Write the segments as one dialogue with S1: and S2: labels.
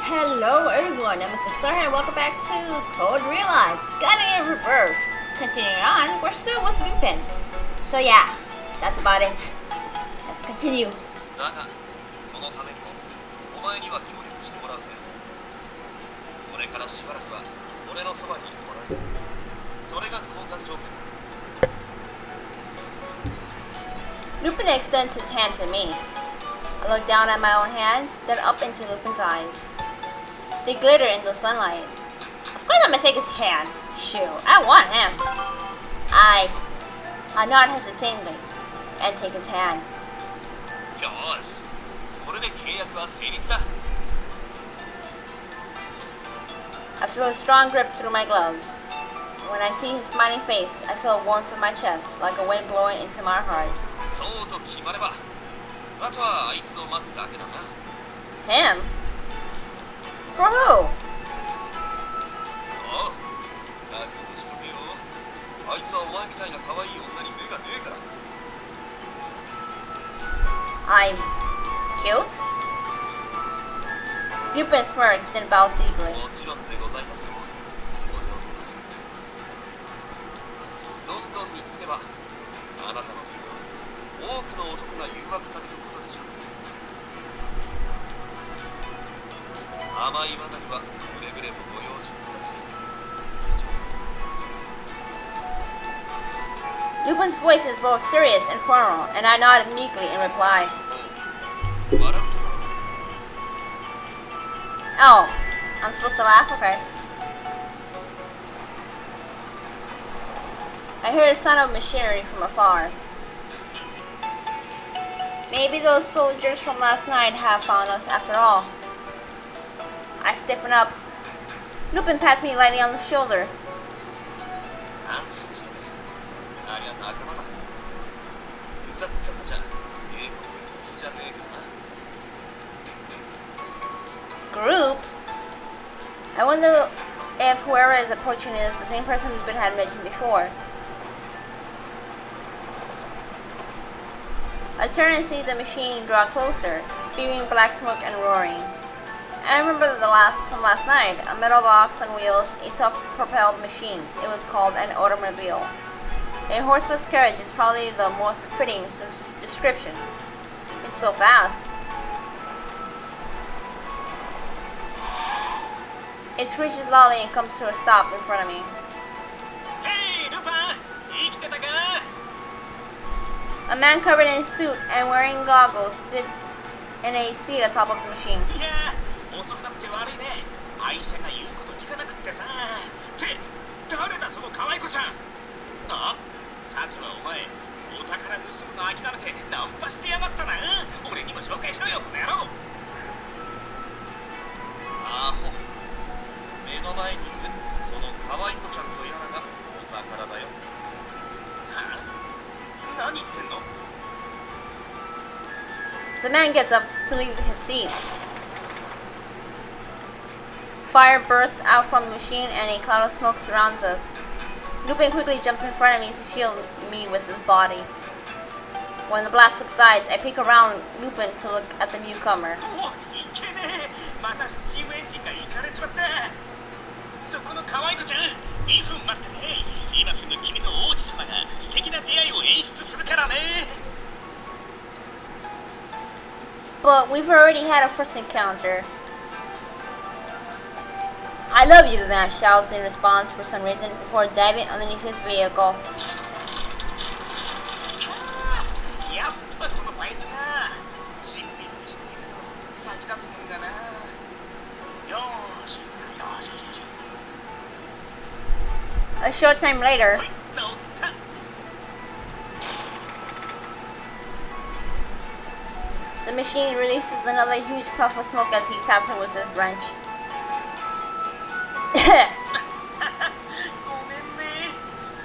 S1: Hello everyone, I'm Mr. Star and welcome back to Code Realize, Cardia Rebirth. Continuing on, we're still with Lupin. So yeah, that's about it. Let's continue.
S2: だが、そのためにもお前には協力してもらうぜ。これからしばらくは俺のそばにいてもらう。それが交換条件。
S1: Lupin extends his hand to me. I look down at my own hand, then up into Lupin's eyes. They glitter in the sunlight. Of course I'm gonna take his hand. Shoot, I want him. I nod hesitatingly and take his hand.
S2: よーし、これで契約は成立だ。
S1: I feel a strong grip through my gloves. When I see his smiling face, I feel a warmth in my chest, like a wind blowing into my heart.
S2: そうと決まれば、あとはあいつを待つだけだな。
S1: Him? For who?
S2: ああ、覚悟しとけよ。あいつはお前みたいな可愛い女に目がねえから。
S1: I'm cute? Lupin smirks, then bows deeply.
S2: もちろんでございますと。お嬢様。どんどんにつけば、あなたの身は多くの男が誘惑されることでしょう。甘い罠にはくれぐれもご用心ください。
S1: Lupin's voice is both serious and formal, and I nod meekly in reply.
S2: 笑うと
S1: Oh, I'm supposed to laugh? Okay. I hear the sound of machinery from afar. Maybe those soldiers from last night have found us after all. I stiffen up. Lupin pats me lightly on the shoulder.
S2: 安心してね。ありゃ仲間だ。ふざったさじゃ、英国の日じゃねえけどな。
S1: Group? I wonder if whoever is approaching is the same person Lupin had mentioned before. I turn and see the machine draw closer, spewing black smoke and roaring. I remember from last night, a metal box on wheels, a self-propelled machine. It was called an automobile. A horseless carriage is probably the most fitting description. It's so fast. It screeches loudly and comes to a stop in front of me.
S2: Hey, Lupin! 生きてたか?
S1: A man covered in a suit and wearing goggles sits in a seat atop of the machine.
S3: いや遅くなって悪いね。愛車が言うこと聞かなくってさ。って誰だその可愛い子ちゃん。あ、さてはお前お宝盗むの諦めてナンパしてやがったな。俺にも紹介しろよこの野郎。
S2: アホ。目の前にいるその可愛い子ちゃんとやらがお宝だよ。
S3: はあ、何言ってんの?
S1: The man gets up to leave his seat. Fire bursts out from the machine and a cloud of smoke surrounds us. Lupin quickly jumps in front of me to shield me with his body. When the blast subsides, I peek around Lupin to look at the newcomer.
S3: お、いけねえ。またスチームエンジンがいかれちまった。そこの可愛い子ちゃん、2分待ってね。今すぐ君の王子様が素敵な出会いを演出するからね。
S1: But we've already had a first encounter. I love you, the man shouts in response for some reason before diving underneath his vehicle.
S3: やっぱこのバイクか。新品にしているけど先立つもんだな。よーし、よしよしよし。
S1: A short time later,
S3: はい、乗った。
S1: the machine releases another huge puff of smoke as he taps it with his wrench.
S3: ごめんね。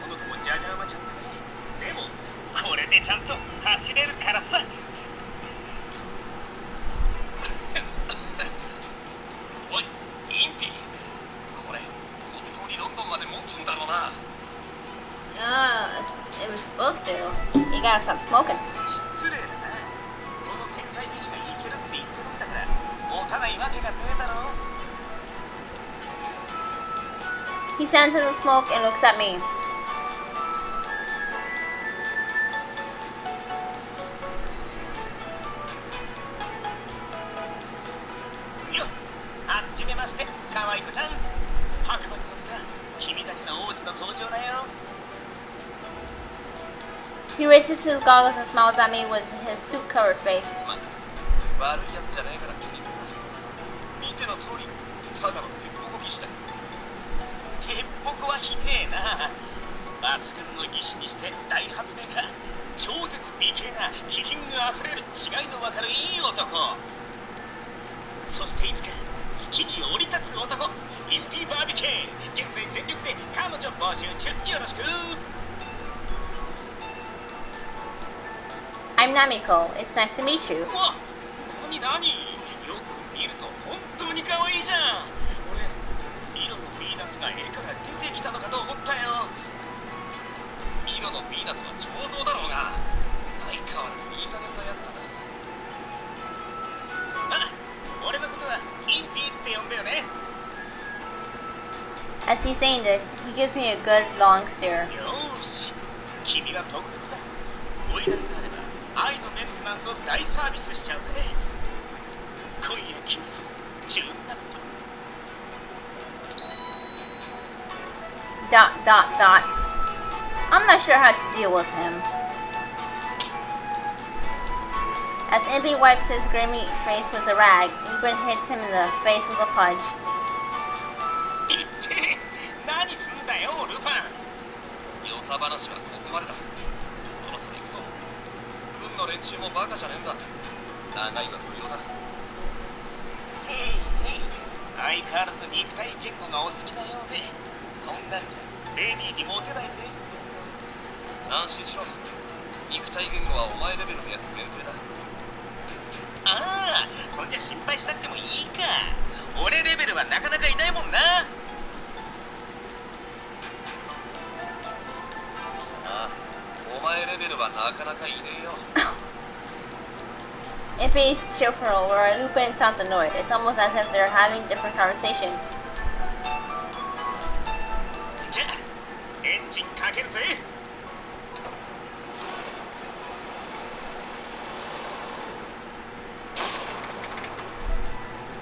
S3: この子もじゃじゃ馬ちゃんだね。でもこれでちゃんと走れるからさ。
S2: おい、インピ。これ、本当にロンドンまで持つんだろうな。
S1: It was supposed to. You gotta stop smoking.
S3: 失礼だな。この天才技師がいけるって言ってるんだから持たないわけがねえだろ。
S1: He stands in the smoke and looks at me.
S3: Yo, はじめまして、可愛い子ちゃん。白馬に乗った君だけの王子の登場だよ。
S1: He raises his goggles and smiles at me with his suit-covered face.
S2: まあ、悪いやつじゃねえから気にすんな。見ての通り、ただのヘッポコ技師だ。
S3: へっぽこはひでえな。抜群の技師にして大発明家。超絶美形な気品あふれる違いのわかるいい男。そしていつか月に降り立つ男。インピーバービケー。現在全力で彼女募集中。よろしく。
S1: I'm Namiko. It's nice to meet you.
S3: うわ、なになに。よく見ると本当に可愛いじゃん。俺、ミロのヴィーナスが絵から出てきたのかと思ったよ。
S2: ミロのヴィーナスは彫像だろうが、相変わらずいい加減なやつだな。
S3: あ、俺のことはインピーって呼んだよね。
S1: As he's saying this, he gives me a good long stare.
S3: よーし、君は特別だ。お依頼があれば愛のメンテナンスを大サービスしちゃうぜ。今夜君チューンアップ。
S1: Dot dot dot. I'm not sure how to deal with him. As Impy wipes his grimy face with a rag, Lupin hits him in the face with a punch.
S3: いって何すんだよルパン。
S2: ヨタ話はここまでだ。そろそろ行くぞ。軍の連中もバカじゃねえんだ。長いは不要だ。
S3: へいへい、相変わらず肉体言語がお好きなようで、そんなんじゃレディーにモテないぜ。
S2: 安心しろ。肉体言語はお前レベルのやつ限定だ。
S3: ああ、そんじゃ心配しなくてもいいか。俺レベルはなかなかいないもんな。
S2: ああ、お前レベルはなかなかいねえよ。
S1: Impy's cheerful, where Lupin sounds annoyed. It's almost as if they're having different conversations.
S3: じゃあエンジンかけるぜ。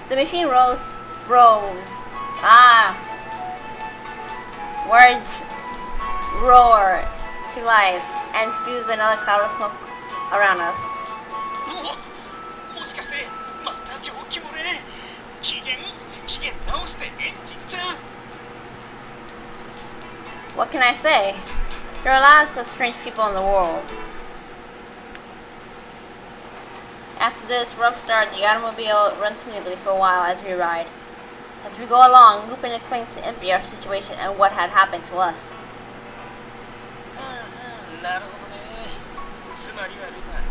S1: The machine rose. Words roar to life and spews another cloud of smoke around us.
S3: もしかしてまた蒸気漏れ。機嫌直してエンジンちゃん。
S1: What can I say? There are lots of strange people in the world. After this rough start, the automobile runs smoothly for a while as we ride. As we go along, Lupin explains to Impy our situation and what had happened to us.
S3: なるほどね。つまりはルパン、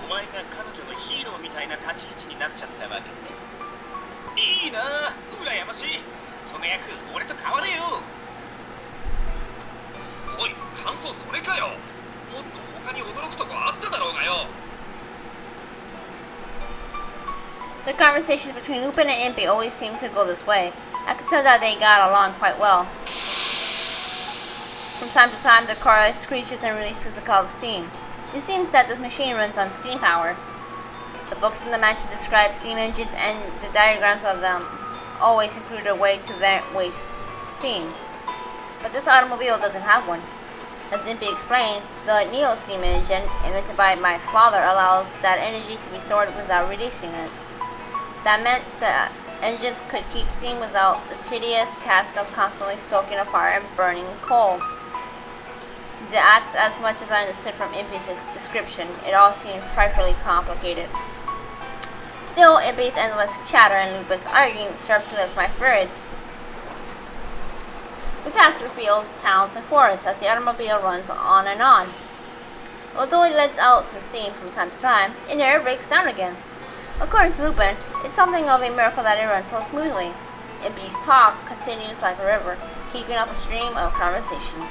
S3: お前が彼女のヒーローみたいな立ち位置になっちゃったわけね。いいなあ、羨ましい。その役俺と変われよ。
S2: おい、感想それかよ。もっと他に驚くとこあっただろうがよ。
S1: The conversations between Lupin and Impy always seem to go this way. I could tell that they got along quite well. From time to time, the car screeches and releases a cloud of steam. It seems that this machine runs on steam power. The books in the mansion describe steam engines, and the diagrams of them always include a way to waste steam. But this automobile doesn't have one. As Impy explained, the Neo steam engine, invented by my father, allows that energy to be stored without releasing it. That meant the engines could keep steam without the tedious task of constantly stoking a fire and burning coal. That's as much as I understood from Impy's description. It all seemed frightfully complicated. Still, Impy's endless chatter and Lupin's arguing served to lift my spirits. We pass through fields, towns, and forests as the automobile runs on and on. Although it lets out some steam from time to time, it never breaks down again. According to Lupin, it's something of a miracle that it runs so smoothly. Impy's talk continues like a river, keeping up a stream of conversation.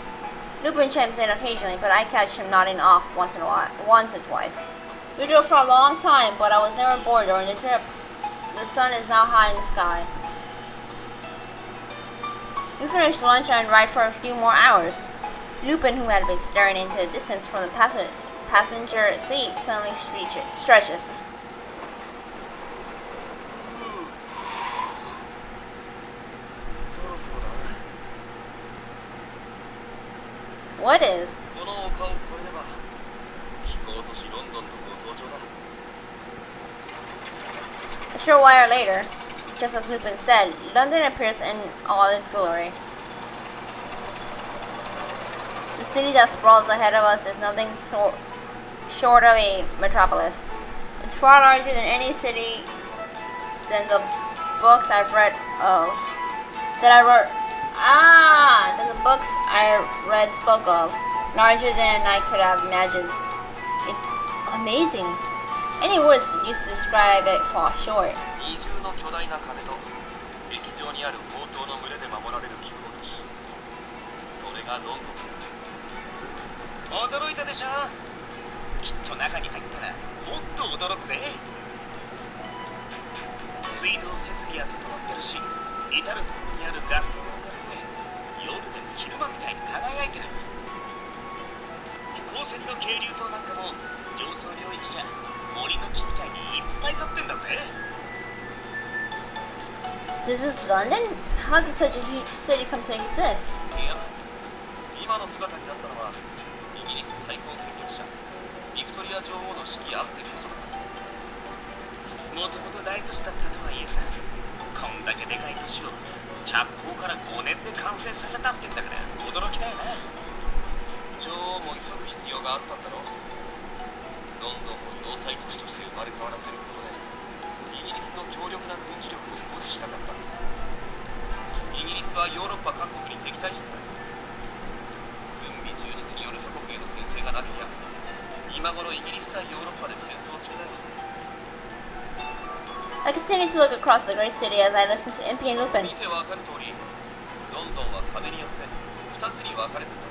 S1: Lupin chimes in occasionally, but I catch him nodding off once or twice. We drove for a long time, but I was never bored during the trip. The sun is now high in the sky. We finished lunch and ride for a few more hours. Lupin, who had been staring into the distance from the passenger seat, suddenly stretches. What is?
S2: この丘を越えれば飛行都市ロンドンのご登場だ。
S1: A short while later, just as Lupin said, London appears in all its glory. The city that sprawls ahead of us is nothing short of a metropolis. It's far larger than any city than the books I've read of. Than the books I read spoke of. Larger than I could have imagined. It's amazing. Any words used to describe it fall short.
S2: 二重の巨大な壁と劇場にある砲塔の群れで守られる飛行都市。それがロンドン。
S3: 驚いたでしょ。きっと中に入ったらもっと驚くぜ。水道設備は整ってるし、至る所にあるガス灯のおかげで夜でも昼間みたいに輝いてる。光線の渓流塔なんかも上層領域じゃ森の木みたいにいっぱい立ってんだぜ。
S1: This is London? How did such a huge city come to exist?
S2: いや、今の姿になったのはイギリス最高権力者ビクトリア女王の指揮あってこそだ。
S3: もともと大都市だったとはいえさ、こんだけでかい都市を着工から5年で完成させたってんだから驚きだよな。
S2: 女王も急ぐ必要があったんだろう。ロンドンを要塞都市として生まれ変わらせることでイギリスの強力な軍事力を誇示したかった。イギリスはヨーロッパ各国に敵対視された。軍備充実による他国への牽制がなけりゃ今頃イギリス対ヨーロッパで戦争中だよ。
S1: I continue to look across the great city as I listen to Impy and Lupin.
S2: 見てわかる通りロンドンは壁によって2つに分かれてる。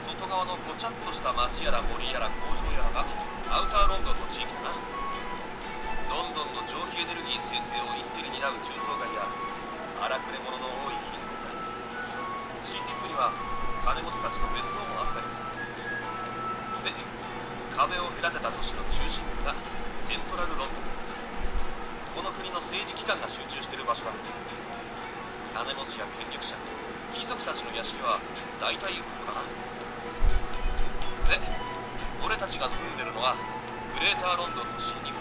S2: 外側のごちゃっとした町やら森やら工場やらがアウターロンドンの地域だな。ロンドンの蒸気エネルギー生成を一手に担う重層街や荒くれ者の多い貧困街、森林部には金持ちたちの別荘もあったりする。で、壁を隔てた都市の中心部がセントラルロンドン。この国の政治機関が集中している場所だ。金持ちや権力者、貴族たちの屋敷は大体ここだな。で、俺たちが住んでるのはグレーターロンドンの森林部。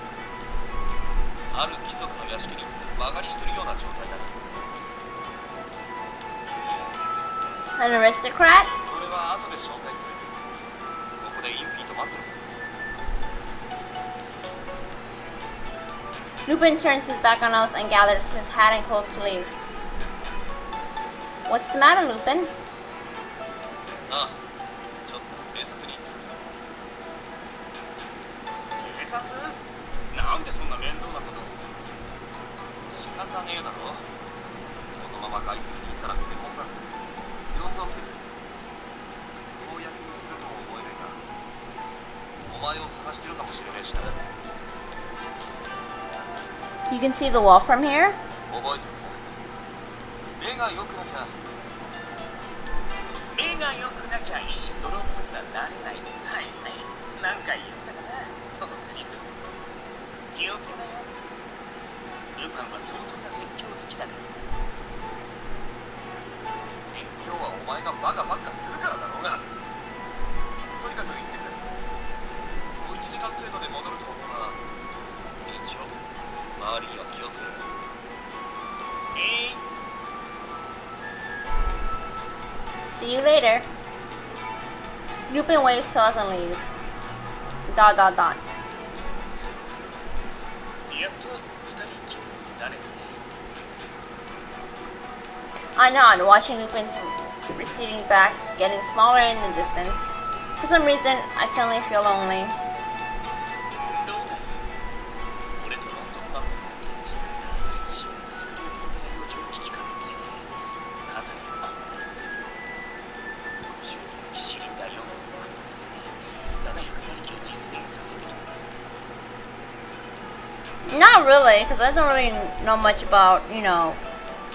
S2: ある貴族の屋敷に間借りしてるような状態だ。
S1: An aristocrat?
S2: それは後で紹介する。ここでインピーと待ってる。
S1: Lupin turns his back on us and gathers his hat and cloak to leave. What's the matter, Lupin?
S2: ああ、ちょっと偵察に。
S3: 警察？なんでそんな面倒なことを。
S2: 仕方ねえだろ。このまま外国に行ったら結婚だ。様子を見てくれ。公にするとも思えないが、お前を探してるかもしれねえしな。
S1: You can see the wall from here?
S2: 覚えてるか。目が良くなきゃ。
S3: 目が良くなきゃいい泥棒にはなれない。はいはい。何回言ったかな、そのセリフ。気をつけなよ。ルパンは相当な説教好きだから。
S2: 説教はお前がバカばっかするからだろうが。とにかく行ってくれ。もう1時間程度で戻ると思うな。一応周りには気をつけろ。
S1: See you later. Lupin waves to us and leaves. ...
S3: やっと2人きりになれたね。
S1: I nod, watching Lupin's receding back, getting smaller in the distance. For some reason, I suddenly feel lonely.
S3: どうだい？俺とロンドンバッグが展示されたシールドスクリュープの内容蒸気機関について肩に合わないんだよ。50日シリンダー4本を駆動させて700馬力を実現させてるんだぜ。
S1: Not really, because I don't really know much about,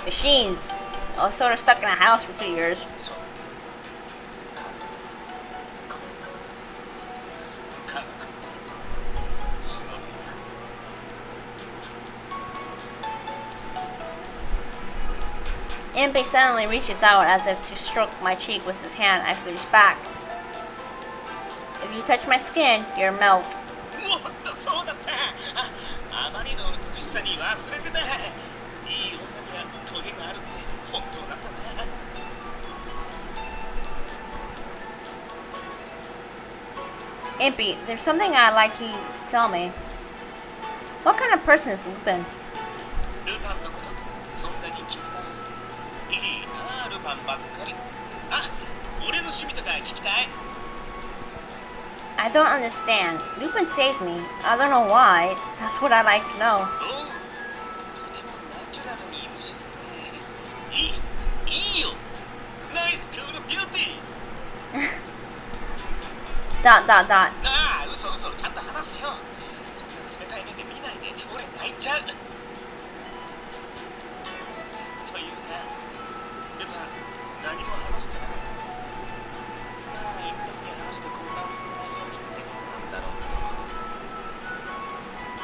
S1: machines. I was sort of stuck in a house for 2 years.
S3: そう科学科学ってすごいな。
S1: Impey suddenly reaches out as if to stroke my cheek with his hand. I flinch back. If you touch my skin, you'll melt.
S3: もっとそうだった。あまりの美しさに忘れてた。いい女にはトゲがあるって本当なんだな。
S1: Impey, there's something I'd like you to tell me. What kind of person is Lupin?
S3: ルパンのことそんなに気になる？いいなルパンばっかり。あ、俺の趣味とか聞きたい？
S1: I don't understand. Lupin saved me. I don't know why. That's what I'd like to know.
S3: おう、とてもナチュラルに無視するね。いいよ。ナイスクールビューティー。
S1: Dot dot dot.
S3: なあ、嘘ちゃんと話すよ。そんな冷たい目で見ないで、俺泣いちゃう。というか、ルパン、何も話してなかった。まあ、いっぺんに話して混乱させないようにってことなんだろう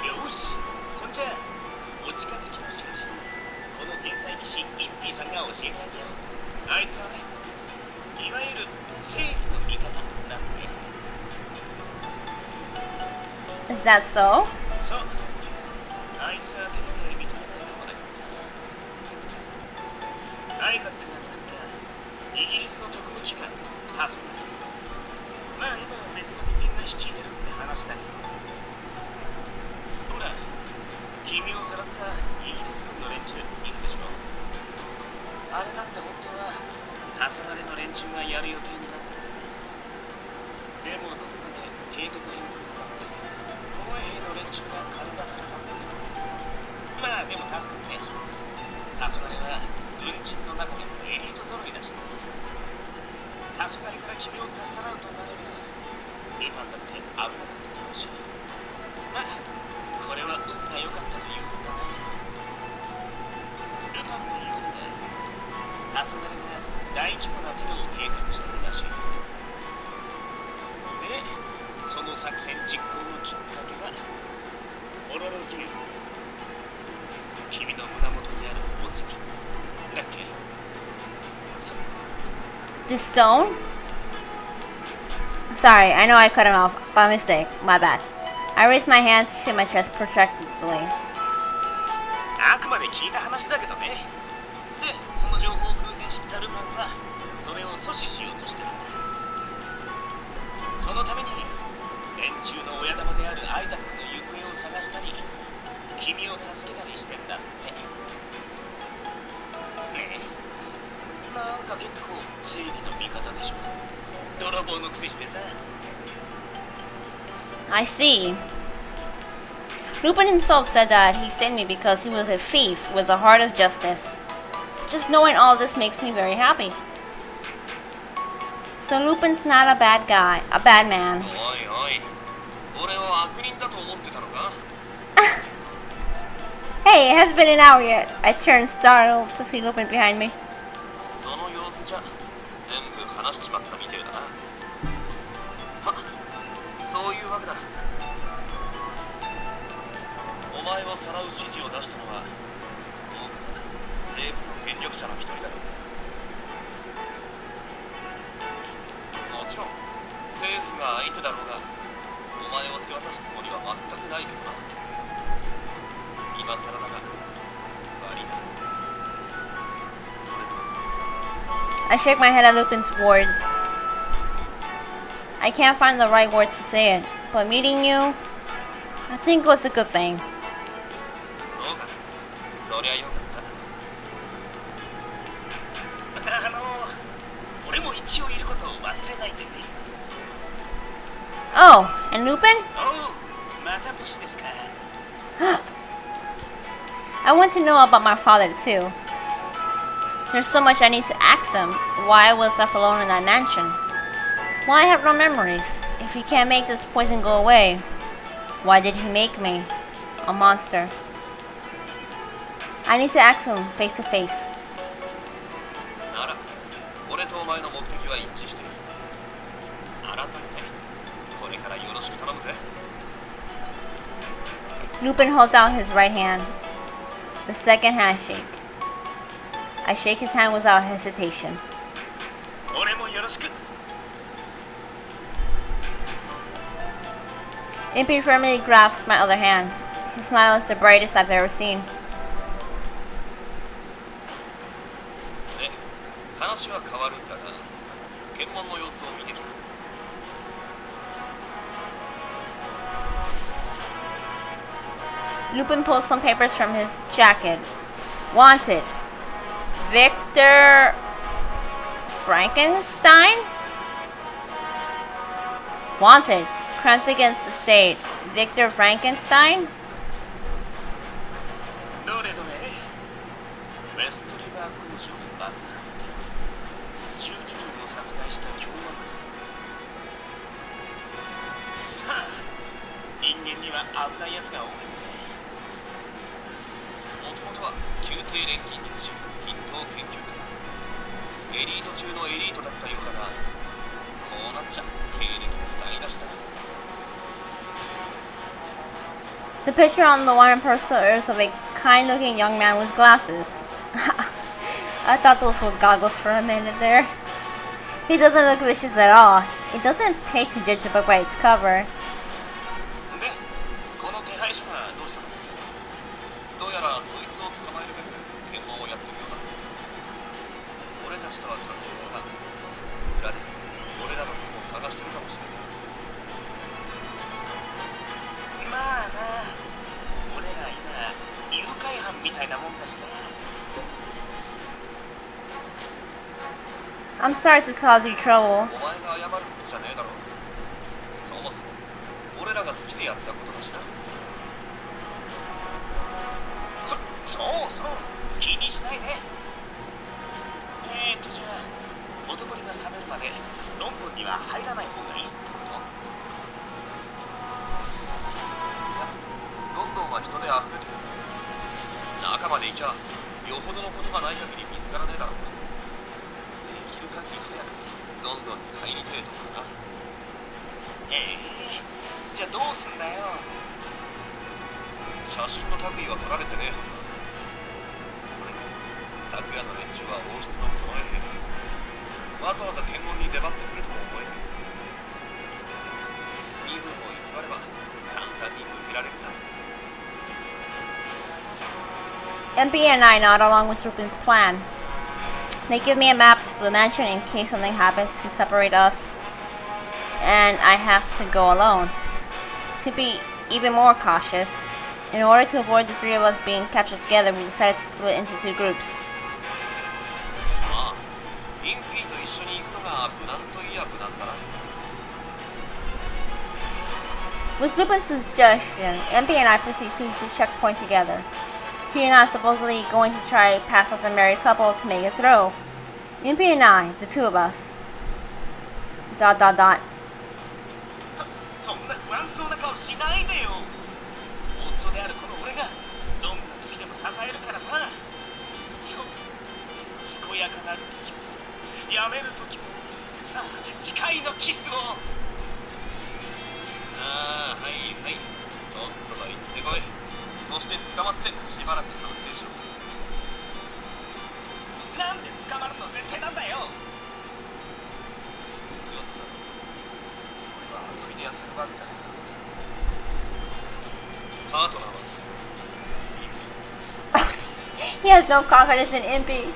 S3: けど。よし、そんじゃあ、お近づきの印、この天才技師、インピーさんが教えてあげよう。あいつはね、いわゆる正義の味方なんで。
S1: Is that so?
S3: そう。あいつはてめて認めないかもだけどさ。アイザックが作ったイギリスの特務機関、タスク。まあ今は別の人間が率いてるって話だけど。ほら、君をさらったイギリス軍の連中いるでしょ。あれだって本当は黄昏の連中がやる予定になってるんだ。でもどこかで計画変更になって護衛兵の連中が駆り出されたんだけど、まあでも助かって、黄昏は軍人の中でもエリート揃いだしね。黄昏から君をかっさらうとなれば、ルパンだって危なかっただろうし、まあこれは運が良かったということない。ルパンが言うには、黄昏が大規模なテロを計画してるらしい。で、その作戦実行のきっかけがホロロギウム、君の胸元にある宝石だっけ？そう。
S1: The stone? Sorry, I know I cut him off by mistake. My bad. I raised my hands to my chest protectively.
S3: あくまで聞いた話だけどね。で、その情報を偶然知ったルパンはそれを阻止しようとしてるんだ。そのために連中の親玉であるアイザックの行方を探したり、君を助けたりしてんだって。ねえ、なんか結構正義の味方でしょ。泥棒のくせしてさ。
S1: I see. Lupin himself said that he sent me because he was a thief with a heart of justice. Just knowing all this makes me very happy. So Lupin's not a bad guy, a bad man.
S2: おいおい、俺を悪人だと思ってたのか？
S1: Hey, it hasn't been an hour yet. I turned startled to see Lupin behind me.
S2: その様子じゃ全部話しちまったみてえだな。ま、そういうわけだ。お前をさらう指示を出したのは僕だ。政府の権力者の一人だろう。もちろん政府が相手だろうが、お前を手渡すつもりは全くないけどな。今更だが悪いな。
S1: I shake my head at Lupin's words. I can't find the right words to say it, but meeting you, I think was a good thing.
S2: そうか、そりゃよかった。
S3: 俺も一応いることを忘れないでね。
S1: Oh, and Lupin?
S3: おう、また無視ですか。
S1: I want to know about my father too. There's so much I need to ask him. Why I was left alone in that mansion. Why I have no memories. If he can't make this poison go away, why did he make me a monster? I need to ask him face to face.
S2: 前の目的は一致している。改めてこれからよろしく頼むぜ。
S1: Lupin holds out his right hand. The second handshake. I shake his hand without hesitation.
S3: 俺もよろしく。
S1: Impy firmly grasps my other hand. His smile is the brightest I've ever seen.
S2: で、話は変わるんだが、検問の様子を見てきた。
S1: Lupin pulls some papers from his jacket. Wanted. Victor Frankenstein? Wanted. Crimes against the state. Victor Frankenstein?
S3: どれどれ。ウェストリバー工場の爆破12人を殺害した凶悪犯。はあ、人間には危ない奴が多いね。
S2: もともとは宮廷錬金術師筆頭研究家、エリート中のエリートだったようだが、こうなっちゃ経歴も台無しだな。
S1: The picture on the wine poster is of a kind-looking young man with glasses. I thought those were goggles for a minute there. He doesn't look vicious at all. It doesn't pay to judge a book by its cover.
S3: で、この手配書はどうしたの？
S2: どうやらそいつを捕まえるべく検問をやってるようだ。俺たちとは関係ないが、裏で俺らのことを探してるかもしれない。
S3: まあな、俺ら今誘拐犯みたいなもんだしな。
S1: I'm sorry to cause you trouble.
S2: お前が謝ることじゃねえだろ。そもそも俺らが好きでやったことだしな。
S3: そうそう、気にしないで。じゃあ男気が冷めるまでロンドンには入らない方がいいってこと？
S2: ロンドンは人で溢れてる。中まで行きゃよほどのことがない限り見つからねえだろう。できる限り早くロンドンに入りてえとかな。
S3: じゃあどうすんだよ。
S2: 写真の類は取られてねえはずだ。それに昨夜の連中は王室の近衛兵。わざわざ検問に出張ってくるとも思えない。身分を偽れば簡単に抜けられるさ。
S1: MP and I nod along with Lupin's plan. They give me a map to the mansion in case something happens to separate us. And I have to go alone. To be even more cautious, in order to avoid the three of us being captured together, we decided to split into two groups.
S2: まあ、インピーと一緒に行くのが無難といや無難だな。
S1: With Lupin's suggestion, MP and I proceed to the checkpoint together. He and I are supposedly going to try pass as a married couple to make it through. MP and I, the two of us. ...
S3: そんな不安そうな顔しないでよ。夫であるこの俺がどんな時でも支えるからさ。そう、健やかなる時もやめる時も、さあ誓いのキスを。
S2: ああ、はいはい。とっとと行ってこい。そして捕まってしばらく反省しろ。
S3: なんで捕まるの前提なんだよ。
S2: 気をつけろ。俺は遊びでやってるわけじゃない。パートナーは
S1: He has no confidence in MP.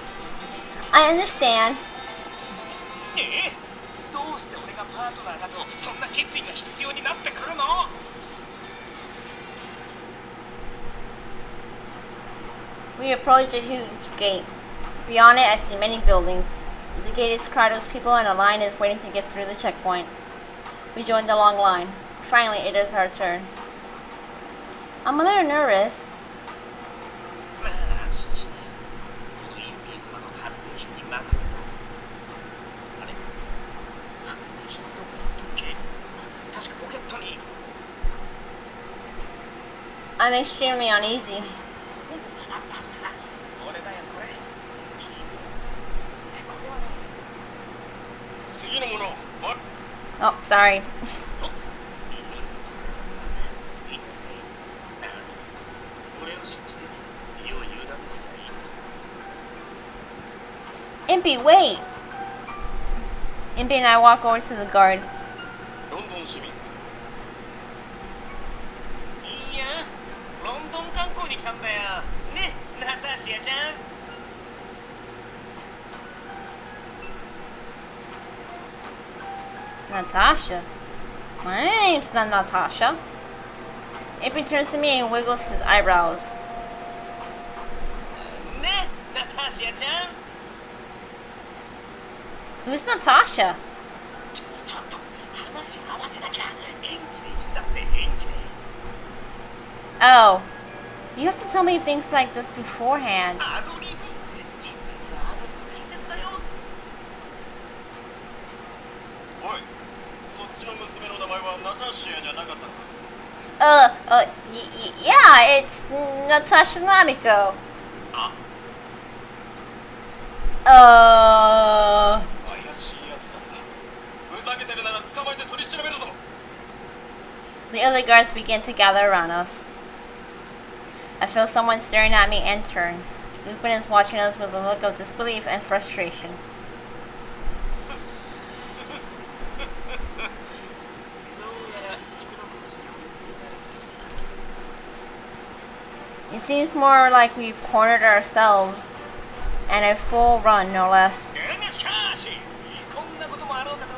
S1: I understand.
S3: どうして俺がパートナーだとそんな決意が必要になってくるの？
S1: We approach a huge gate. Beyond it, I see many buildings. The gate is crowded with people and a line is waiting to get through the checkpoint. We join the long line. Finally, it is our turn. I'm a little nervous.
S3: まあ安心して。このインピー様の発明品に任せておけ。あれ？発明品どこやったっけ？確かポケットに。
S1: I'm extremely uneasy.
S3: あった。これだよこれ。これはね、
S1: Sorry.
S3: 俺を信じて身を委ねてりゃいいのさ。
S1: Impy, wait! Impy and I walk over to the guard.
S2: ロンドン市民か。
S3: いや、ロンドン観光に来たんだよ。ね、ナタシアちゃん。
S1: Natasha? My name's not Natasha. Impy turns to me and wiggles his eyebrows.
S3: ね、ナタシアちゃん。
S1: Who's Natasha?
S3: ちょっと話合わせなきゃ。演技でいいんだって演技で。
S1: Oh. You have to tell me things like this beforehand.
S3: アドリブ。人生にはアドリブ大切だよ。
S2: おい、そっちの娘の名前はナタシアじゃなかったのか。
S1: Yeah, it's Natasha Namiko.
S2: 怪しいやつだな。ふざけてるなら捕まえて取り調べるぞ。
S1: The other guards begin to gather around us. I feel someone staring at me and turn. Lupin is watching us with a look of disbelief and frustration.
S3: どうやら袋殺しに追いつめられた。
S1: It seems more like we've cornered ourselves, and a full run, no less.
S3: しかし、こんなこともあろうかと、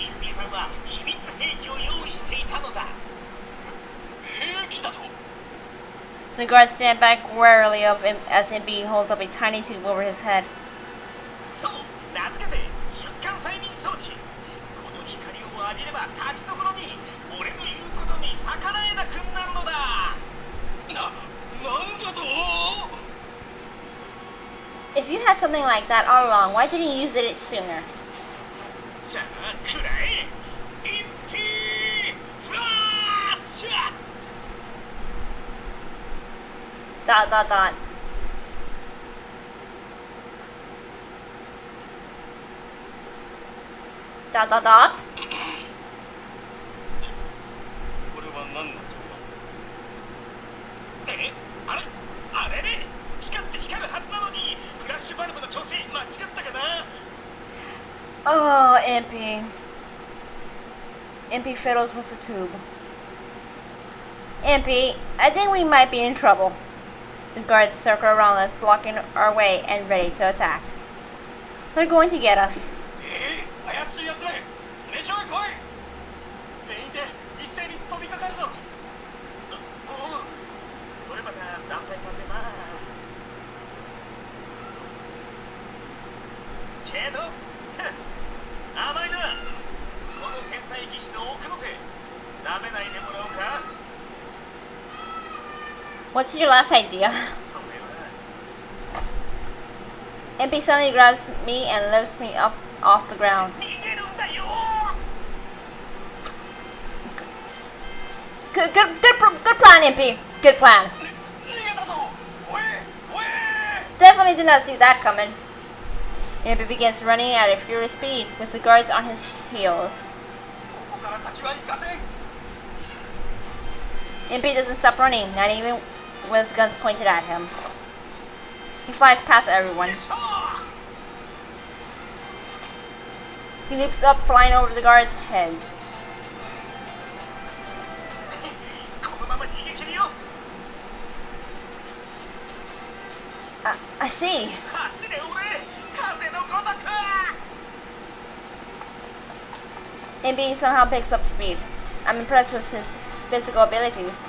S3: インピーさんは秘密兵器を用意していたのだ。
S2: 兵器だと。
S1: The guards stand back warily of him as Impy holds up a tiny tube over his head.
S3: そう、名付けて瞬間催眠装置。この光を浴びれば立ちどころに、俺の言うことに逆らえなくなるのだ。
S2: なんだと。
S1: If you had something like that all along, why didn't you use it sooner?
S3: さあ、くらえ。インピーフラッシュ。
S1: Dot dot dot. Dot dot dot.
S2: これは何の冗談だ。
S3: え、あれね。光って光るはずなのに、フラッシュバルブの調整間違ったかな。
S1: Oh, Impy. Impy fiddles with the tube. Impy, I think we might be in trouble. The guards circle around us, blocking our way and ready to attack. They're going to get us.
S2: 怪しいやつら、詰め所へ来い。全員で一斉に飛びかかるぞ。
S3: これまた団体さんでな。けど甘いな。この天才技師の奥の手舐めないでもらおうか。
S1: What's your last idea?
S3: それは
S1: Impy suddenly grabs me and lifts me up off the ground.
S3: 逃げるんだよ。
S1: Good plan, Impy. Good plan.
S2: 逃げたぞ。おいおい。
S1: Definitely did not see that coming. Impy begins running at a furious speed, with the guards on his heels.
S2: ここから先は行かせん。
S1: Impy doesn't stop running, not even with his guns pointed at him. He flies past everyone.
S3: そう。
S1: He leaps up, flying over the guards' heads.
S3: このまま逃げ切るよ。
S1: I see.
S3: 走れ俺、風のごとく。
S1: Impy somehow picks up speed. I'm impressed with his physical abilities,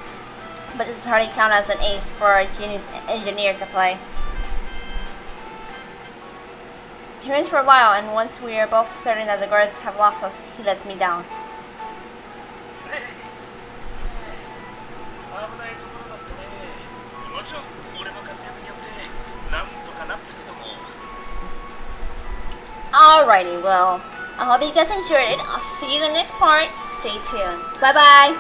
S1: but this is hardly count as an ace for a genius engineer to play. He runs for a while, and once we are both certain that the guards have lost us, he lets me down.
S3: 危ないところだったね。もちろん俺の活躍によってなんとかなったけども。
S1: Alrighty, well, I hope you guys enjoyed it. I'll see you in the next part. Stay tuned. Bye bye.